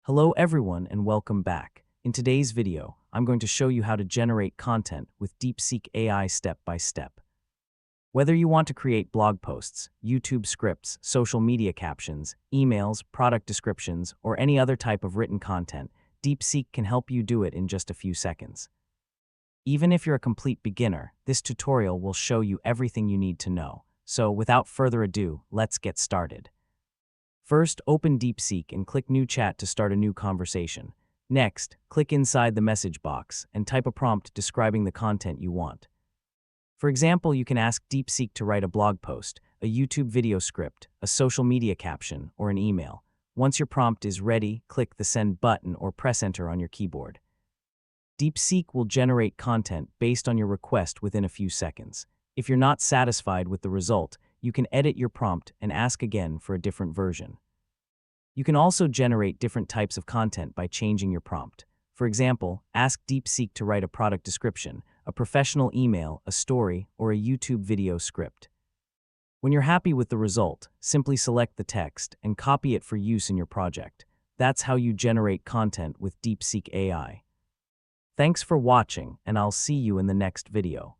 Hello everyone and welcome back. In today's video, I'm going to show you how to generate content with DeepSeek AI step by step. Whether you want to create blog posts, YouTube scripts, social media captions, emails, product descriptions, or any other type of written content, DeepSeek can help you do it in just a few seconds. Even if you're a complete beginner, this tutorial will show you everything you need to know. So without further ado, let's get started. First, open DeepSeek and click New Chat to start a new conversation. Next, click inside the message box and type a prompt describing the content you want. For example, you can ask DeepSeek to write a blog post, a YouTube video script, a social media caption, or an email. Once your prompt is ready, click the Send button or press Enter on your keyboard. DeepSeek will generate content based on your request within a few seconds. If you're not satisfied with the result, you can edit your prompt and ask again for a different version. You can also generate different types of content by changing your prompt. For example, ask DeepSeek to write a product description, a professional email, a story, or a YouTube video script. When you're happy with the result, simply select the text and copy it for use in your project. That's how you generate content with DeepSeek AI. Thanks for watching, and I'll see you in the next video.